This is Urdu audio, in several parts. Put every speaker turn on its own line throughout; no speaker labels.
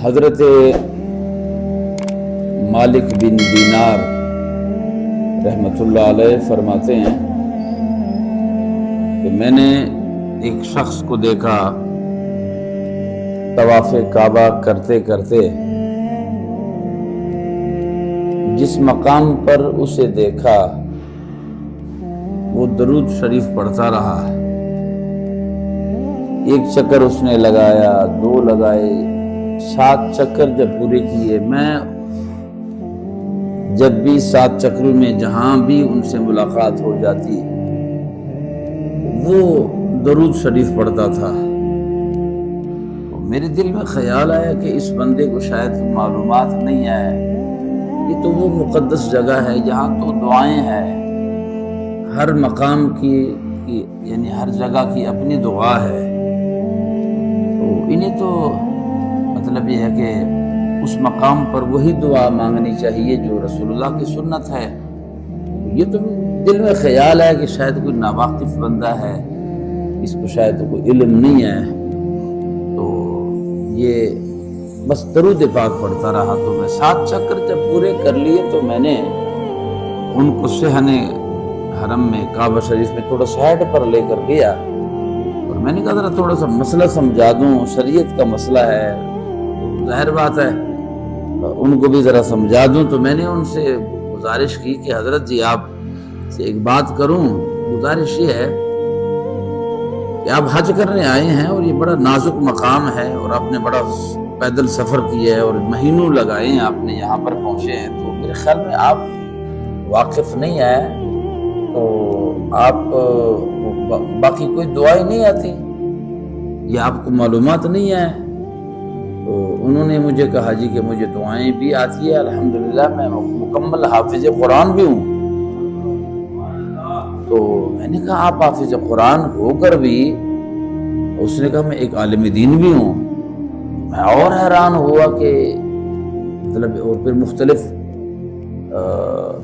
حضرت مالک بن دینار رحمۃ اللہ علیہ فرماتے ہیں کہ میں نے ایک شخص کو دیکھا طواف کعبہ کرتے کرتے، جس مقام پر اسے دیکھا وہ درود شریف پڑھتا رہا۔ ایک چکر اس نے لگایا، 2 لگائے، 7 چکر جب پورے کیے، میں جب بھی 7 چکروں میں جہاں بھی ان سے ملاقات ہو جاتی وہ درود شریف پڑھتا تھا۔ میرے دل میں خیال آیا کہ اس بندے کو شاید معلومات نہیں ہے، یہ تو وہ مقدس جگہ ہے جہاں تو دعائیں ہیں، ہر مقام کی یعنی ہر جگہ کی اپنی دعا ہے، تو انہیں تو مطلب یہ ہے کہ اس مقام پر وہی دعا مانگنی چاہیے جو رسول اللہ کی سنت ہے۔ یہ تو دل میں خیال ہے کہ شاید کوئی ناواقف بندہ ہے، اس کو شاید کوئی علم نہیں ہے، تو یہ بس درود پاک پڑھتا رہا۔ تو میں 7 چکر جب پورے کر لیے تو میں نے ان کو صحن حرم میں کعبہ شریف میں تھوڑا سائڈ پر لے کر گیا اور میں نے کہا ذرا تھوڑا سا مسئلہ سمجھا دوں، شریعت کا مسئلہ ہے، ظاہر بات ہے ان کو بھی ذرا سمجھا دوں۔ تو میں نے ان سے گزارش کی کہ حضرت جی آپ سے ایک بات کروں، گزارش یہ ہے کہ آپ حج کرنے آئے ہیں اور یہ بڑا نازک مقام ہے اور آپ نے بڑا پیدل سفر کیا ہے اور مہینوں لگائے ہیں آپ نے یہاں پر پہنچے ہیں، تو میرے خیال میں آپ واقف نہیں ہیں، تو آپ باقی کوئی دعائیں نہیں آتی یا آپ کو معلومات نہیں ہے؟ تو انہوں نے مجھے کہا جی کہ مجھے دعائیں بھی آتی ہے، الحمدللہ میں مکمل حافظ قرآن بھی ہوں۔ تو میں نے کہا آپ حافظ قرآن ہو کر بھی؟ اس نے کہا میں ایک عالم دین بھی ہوں۔ میں اور حیران ہوا کہ مطلب، اور پھر مختلف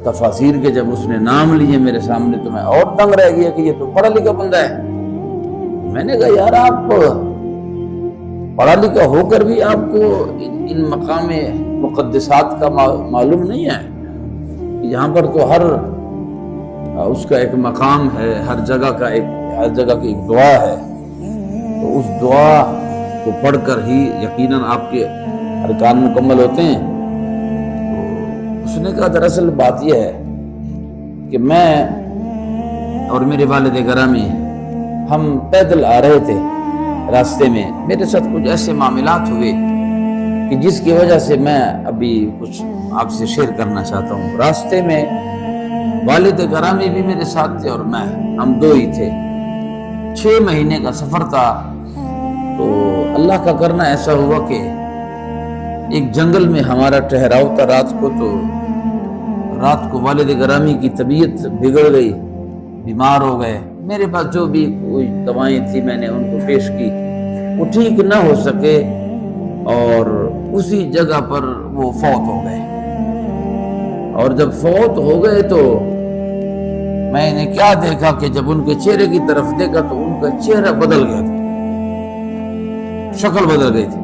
تفاسیر کے جب اس نے نام لیے میرے سامنے تو میں اور دنگ رہ گیا کہ یہ تو پڑھا لکھا بندہ ہے۔ میں نے کہا یار آپ پڑھا لکھا ہو کر بھی آپ کو ان مقام مقدسات کا معلوم نہیں ہے؟ یہاں پر تو ہر اس کا ایک مقام ہے، ہر جگہ کی ایک دعا ہے، تو اس دعا کو پڑھ کر ہی یقیناً آپ کے ارکان مکمل ہوتے ہیں۔ اس نے کہا دراصل بات یہ ہے کہ میں اور میرے والد گرامی ہم پیدل آ رہے تھے، راستے میں میرے ساتھ کچھ ایسے معاملات ہوئے کہ جس کی وجہ سے میں ابھی کچھ آپ سے شیئر کرنا چاہتا ہوں۔ راستے میں والد گرامی بھی میرے ساتھ تھے اور میں، ہم 2 ہی تھے، 6 مہینے کا سفر تھا۔ تو اللہ کا کرنا ایسا ہوا کہ ایک جنگل میں ہمارا ٹھہراؤ تھا رات کو، تو رات کو والد گرامی کی طبیعت بگڑ گئی، بیمار ہو گئے۔ میرے پاس جو بھی کوئی دوائیں تھی میں نے ان کو پیش کی، وہ ٹھیک نہ ہو سکے اور اسی جگہ پر وہ فوت ہو گئے۔ اور جب فوت ہو گئے تو میں نے کیا دیکھا کہ جب ان کے چہرے کی طرف دیکھا تو ان کا چہرہ بدل گیا تھا، شکل بدل گئی تھی،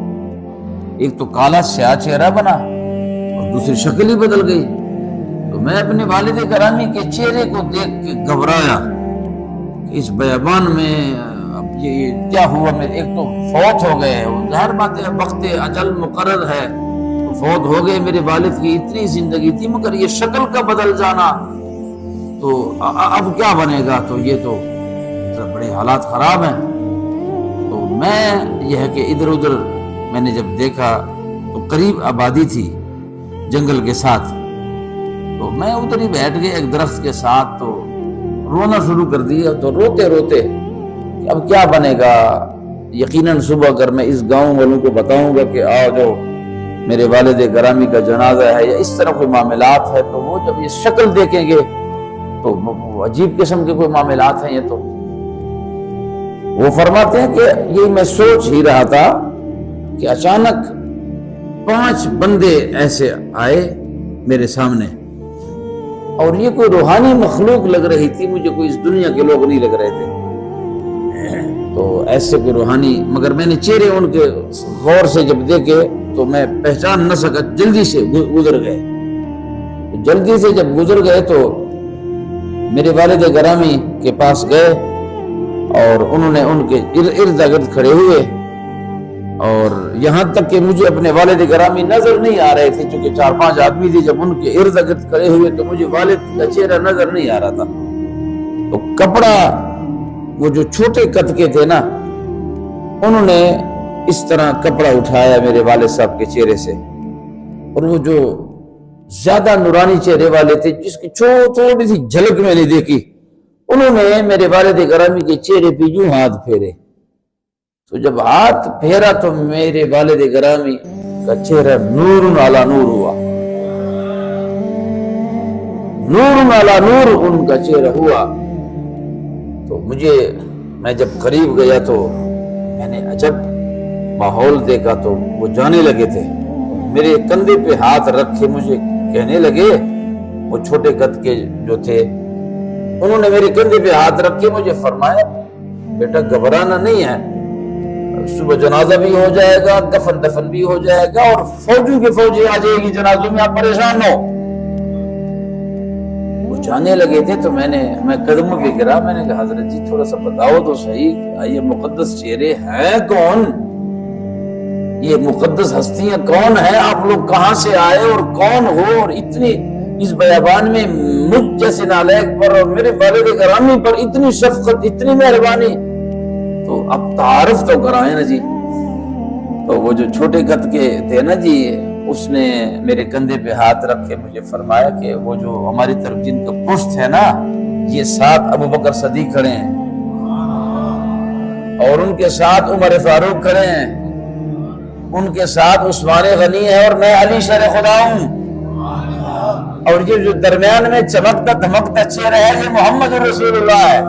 ایک تو کالا سیاہ چہرہ بنا اور دوسری شکل ہی بدل گئی۔ تو میں اپنے والد گرامی کے چہرے کو دیکھ کے گھبرایا کہ اس بیابان میں اب یہ کیا ہوا، میں ایک تو فوت ہو گئے، ظاہر بات ہے وقت اجل مقرر ہے، تو فوت ہو گئے، میرے والد کی اتنی زندگی تھی، مگر یہ شکل کا بدل جانا تو اب کیا بنے گا، تو یہ تو بڑے حالات خراب ہیں۔ تو میں یہ ہے کہ ادھر ادھر میں نے جب دیکھا تو قریب آبادی تھی جنگل کے ساتھ، تو میں ادھر ہی بیٹھ گیا ایک درخت کے ساتھ، تو رونا شروع کر دیا۔ تو روتے روتے اب کیا بنے گا، یقیناً صبح اگر میں اس گاؤں والوں کو بتاؤں گا کہ جو میرے والد گرامی کا جنازہ ہے یا اس طرح کوئی معاملات ہے، تو وہ جب یہ شکل دیکھیں گے تو عجیب قسم کے کوئی معاملات ہیں۔ یہ تو وہ فرماتے ہیں کہ یہ میں سوچ ہی رہا تھا کہ اچانک 5 بندے ایسے آئے میرے سامنے، اور یہ کوئی روحانی مخلوق لگ رہی تھی مجھے، کوئی اس دنیا کے لوگ نہیں لگ رہے تھے، تو ایسے کوئی روحانی، مگر میں نے چہرے ان کے غور سے جب دیکھے تو میں پہچان نہ سکا، جلدی سے گزر گئے۔ جلدی سے جب گزر گئے تو میرے والد گرامی کے پاس گئے اور انہوں نے ان کے ارد گرد کھڑے ہوئے، اور یہاں تک کہ مجھے اپنے والد گرامی نظر نہیں آ رہے تھے، چونکہ 4-5 آدمی تھے۔ جب ان کے ارد گرد کھڑے ہوئے تو مجھے والد کا چہرہ نظر نہیں آ رہا تھا۔ تو کپڑا وہ جو چھوٹے قد کے تھے نا، انہوں نے اس طرح کپڑا اٹھایا میرے والد صاحب کے چہرے سے، اور وہ جو زیادہ نورانی چہرے والے تھے جس کی تھوڑی سی جھلک میں نے دیکھی، انہوں نے میرے والد گرامی کے چہرے پہ یوں ہاتھ پھیرے۔ تو جب ہاتھ پھیرا تو میرے والد گرامی کا چہرہ نور علی نور ہوا، نور علی نور ان کا چہرہ ہوا۔ تو میں جب قریب گیا تو میں نے عجب ماحول دیکھا، تو وہ جانے لگے تھے، میرے کندھے پہ ہاتھ رکھ کے مجھے کہنے لگے، وہ چھوٹے قد کے جو تھے انہوں نے میرے کندھے پہ ہاتھ رکھ کے مجھے فرمایا، بیٹا گھبرانا نہیں ہے، صبح جنازہ بھی ہو جائے گا، کفن دفن بھی ہو جائے گا، اور فوجوں کی فوجی آ جائے گی جنازوں میں، آپ پریشان ہو۔ وہ جانے لگے تھے تو میں قدموں پہ گرا، میں نے کہا حضرت جی تھوڑا سا بتاؤ تو صحیح، یہ مقدس چہرے ہیں کون؟ یہ مقدس ہستیاں کون ہیں؟ آپ لوگ کہاں سے آئے اور کون ہو؟ اور اتنی اس بیابان میں مجھ جیسے نالائق پر اور میرے والد گرامی پر اتنی شفقت، اتنی مہربانی، تو اب تعارف تو کرائیں نا جی۔ تو وہ جو چھوٹے قد کے تھے نا جی، اس نے میرے کندھے پہ ہاتھ رکھ کے مجھے فرمایا کہ وہ جو ہماری طرف جن کا پشت ہے نا، یہ 7 ابو بکر صدیق کھڑے ہیں، اور ان کے ساتھ عمر فاروق کھڑے ہیں، ان کے ساتھ عثمان غنی ہے، اور میں علی شر خدا ہوں، اور یہ جو درمیان میں چمکتا دھمکتا چہرہ ہے یہ محمد رسول اللہ ہے،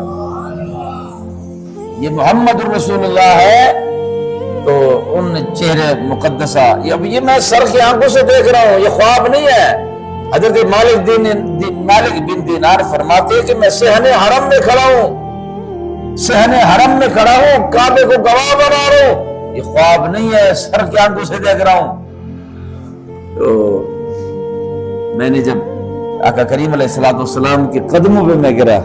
یہ محمد رسول اللہ ہے۔ تو ان چہرے مقدسہ، اب یہ میں سر کی آنکھوں سے دیکھ رہا ہوں، یہ خواب نہیں ہے۔ حضرت مالک بن دینار فرماتے کہ میں صحن حرم میں کھڑا ہوں، صحن حرم میں کھڑا ہوں، کعبے کو گواہ بنا رہا ہوں، یہ خواب نہیں ہے، سر کی آنکھوں سے دیکھ رہا ہوں۔ تو میں نے جب آقا کریم علیہ السلام کے قدموں پہ میں گرا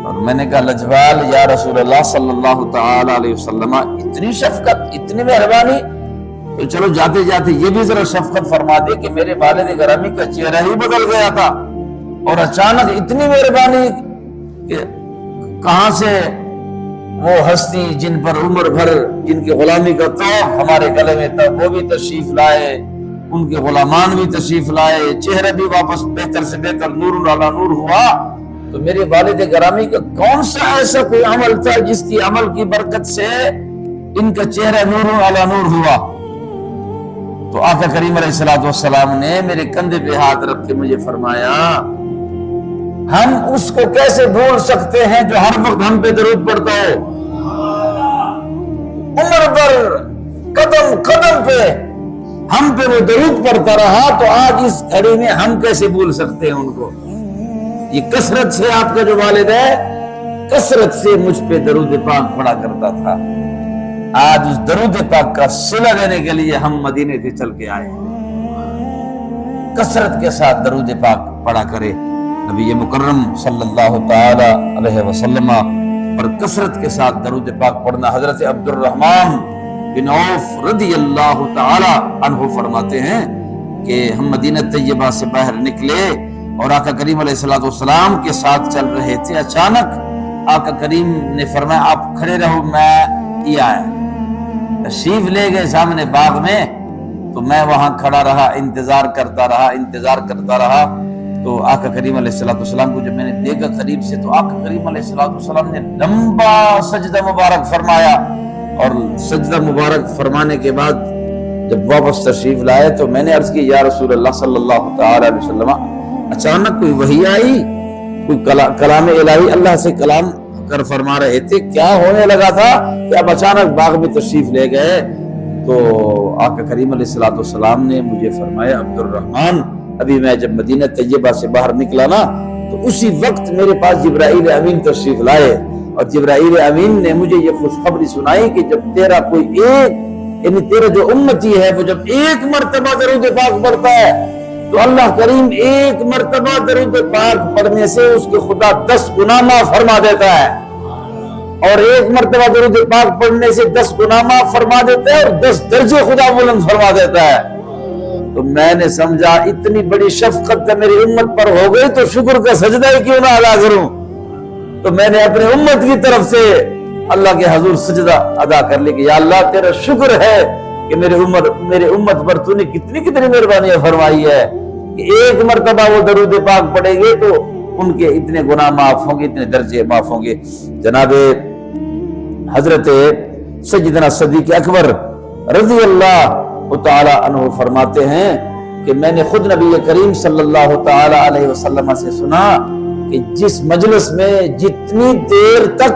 اور میں نے کہا لجوال یا رسول اللہ صلی اللہ تعالی علیہ وسلم، اتنی شفقت، اتنی مہربانی، تو چلو جاتے جاتے یہ بھی ذرا شفقت فرما دے کہ میرے والد گرامی کا چہرہ ہی بدل گیا تھا، اور اچانک اتنی مہربانی کہ کہاں سے وہ ہستی جن پر عمر بھر جن کی غلامی کا طوق ہمارے گلے میں تھا وہ بھی تشریف لائے، ان کے غلامان بھی تشریف لائے، چہرہ بھی واپس بہتر سے بہتر نور علی نور ہوا۔ تو میرے والد گرامی کا کون سا ایسا کوئی عمل تھا جس کی عمل کی برکت سے ان کا چہرہ نور علی نور ہوا؟ تو آقا کریم علیہ السلام نے میرے کندھے پہ ہاتھ رکھ کے مجھے فرمایا، ہم اس کو کیسے بھول سکتے ہیں جو ہر وقت ہم پہ درود پڑھتا ہے، عمر پر قدم قدم پہ ہم پہ وہ درود پڑھتا رہا، تو آج اس گھڑی میں ہم کیسے بھول سکتے ہیں ان کو؟ یہ کثرت سے آپ کا جو والد ہے کثرت سے مجھ پہ درود پاک پڑھا کرتا تھا، آج اس درود پاک کا صلہ دینے کے لیے ہم مدینے سے چل کے آئے، کثرت کے ساتھ درود پاک پڑھا کرے نبی مکرم صلی اللہ تعالی علیہ وسلم پر کثرت کے ساتھ درود پاک پڑھنا۔ حضرت عبد الرحمن بن عوف رضی اللہ تعالی عنہ فرماتے ہیں کہ ہم مدینہ طیبہ سے باہر نکلے اور آقا کریم علیہ السلام کے ساتھ چل رہے تھے، اچانک آقا کریم نے فرمایا آپ کھڑے رہو، میں یہ آیا، تشریف لے گئے سامنے باغ میں، تو میں وہاں کھڑا رہا، انتظار کرتا رہا۔ تو آقا کریم علیہ السلام کو جب میں نے دیکھا قریب سے، تو آقا کریم علیہ السلام نے لمبا سجدہ مبارک فرمایا، اور سجدہ مبارک فرمانے کے بعد جب واپس تشریف لائے تو میں نے عرض کی یا رسول اللہ صلی اللہ تعالی علیہ وسلم، اچانک کوئی وحی آئی، کوئی کلام الہی اللہ سے کلام کر فرما رہے تھے، کیا ہونے لگا تھا کہ اب اچانک باغ میں تشریف لے گئے؟ تو آقا کریم علیہ السلام نے مجھے فرمایا عبد الرحمن، ابھی میں جب مدینہ طیبہ سے باہر نکلا نا تو اسی وقت میرے پاس جبرائیل امین تشریف لائے، اور جبرائیل امین نے مجھے یہ خوشخبری سنائی کہ جب تیرا کوئی ایک یعنی تیرا جو امتی ہے وہ جب ایک مرتبہ درود پاک پڑھتا ہے تو اللہ کریم ایک مرتبہ درود پاک پڑھنے سے اس کے خدا 10 گنا معاف فرما دیتا ہے، اور ایک مرتبہ درود پاک پڑھنے سے 10 گنا معاف فرما دیتا ہے اور 10 درجے خدا بلند فرما دیتا ہے۔ تو میں نے سمجھا اتنی بڑی شفقت میری امت پر ہو گئی تو شکر کا سجدہ ہی کیوں نہ ادا کروں، تو میں نے اپنے امت کی طرف سے اللہ کے حضور سجدہ ادا کر لی کہ یا اللہ تیرا شکر ہے کہ میرے امت پر تو نے کتنی مہربانیاں فرمائی ہے کہ ایک مرتبہ وہ درود پاک پڑھیں گے تو ان کے اتنے گناہ معاف ہوں گے، اتنے درجے معاف ہوں گے۔ جناب حضرت سیدنا صدیق اکبر رضی اللہ تعالی عنہ فرماتے ہیں کہ میں نے خود نبی کریم صلی اللہ تعالی علیہ وسلم سے سنا کہ جس مجلس میں جتنی دیر تک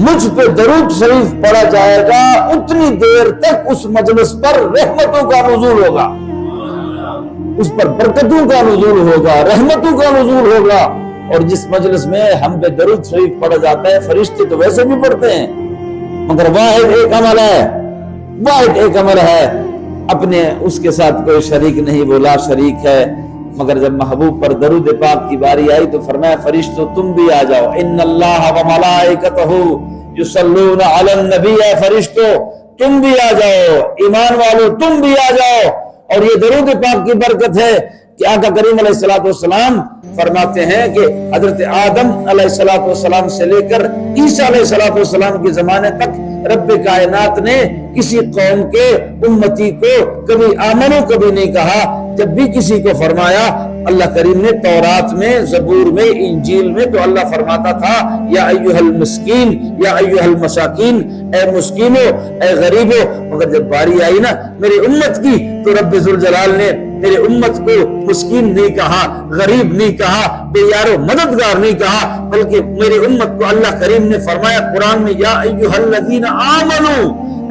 مجھ پہ درود شریف پڑھا جائے گا اتنی دیر تک اس مجلس پر رحمتوں کا نزول ہوگا، اس پر برکتوں کا نزول ہوگا، رحمتوں کا نزول ہوگا۔ اور جس مجلس میں ہم پہ درود شریف پڑھا جاتا ہے، فرشتے تو ویسے بھی پڑھتے ہیں مگر واحد ایک عمل ہے، اپنے اس کے ساتھ کوئی شریک نہیں، وہ لا شریک ہے۔ مگر جب محبوب پر درود پاک کی باری آئی تو فرمایا فرشتوں تم بھی آ جاؤ، ان اللہ و ملائکتہ یصلون علی النبی، اے فرشتوں تم بھی آ جاؤ، ایمان والو تم بھی آ جاؤ۔ اور یہ درود پاک کی برکت ہے کہ آقا کریم علیہ السلام فرماتے ہیں کہ حضرت آدم علیہ السلام سے لے کر عیسیٰ علیہ السلام کے زمانے تک رب کائنات نے کسی قوم کے امتی کو کبھی آمنو کبھی نہیں کہا۔ جب بھی کسی کو فرمایا اللہ کریم نے تورات میں، زبور میں، انجیل میں تو اللہ فرماتا تھا یا ایھا المسکین یا ایھا المساکین، اے مسکینوں اے غریبوں۔ مگر جب باری آئی نا میری امت کی تو رب ذوالجلال نے میرے امت کو مسکین نہیں کہا، غریب نہیں کہا، بے یارو مددگار نہیں کہا، بلکہ میری امت کو اللہ کریم نے فرمایا قرآن میں یا ایھا الذین آمنو،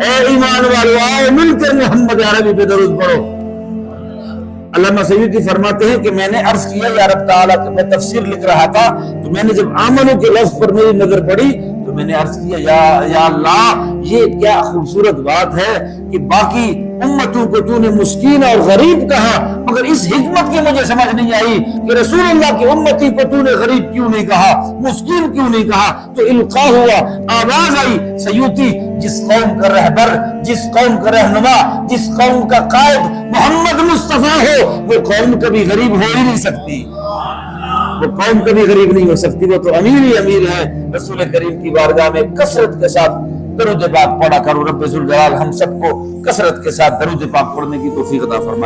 اے ایمان والو آؤ مل کر محمد عربی پہ درود پڑھو۔ علامہ سیوطی فرماتے ہیں کہ میں نے عرض کیا یا رب تعالیٰ کہ میں تفسیر لکھ رہا تھا تو میں نے جب آمنو کے لفظ پر میری نظر پڑی تو میں نے عرض کیا یا اللہ یہ کیا خوبصورت بات ہے کہ باقی امتوں کو تو نے مسکین اور غریب کہا، مگر اس حکمت کی مجھے سمجھ نہیں آئی کہ رسول اللہ کی امتی کو تو نے غریب کیوں نہیں کہا، مسکین کیوں نہیں کہا۔ تو القاء ہوا، آواز آئی، سیوطی جس قوم کا رہبر، جس قوم کا رہنما، جس قوم کا قائد محمد مصطفیٰ ہو وہ قوم کبھی غریب ہو ہی نہیں سکتی، وہ قوم کبھی غریب نہیں ہو سکتی، وہ تو امیر ہی امیر ہے۔ رسول کریم کی بارگاہ میں کثرت کے ساتھ درود پاک پڑھا کرو۔ رب ذوالجلال ہم سب کو کثرت کے ساتھ درود پاک پڑھنے کی توفیق عطا فرمائے۔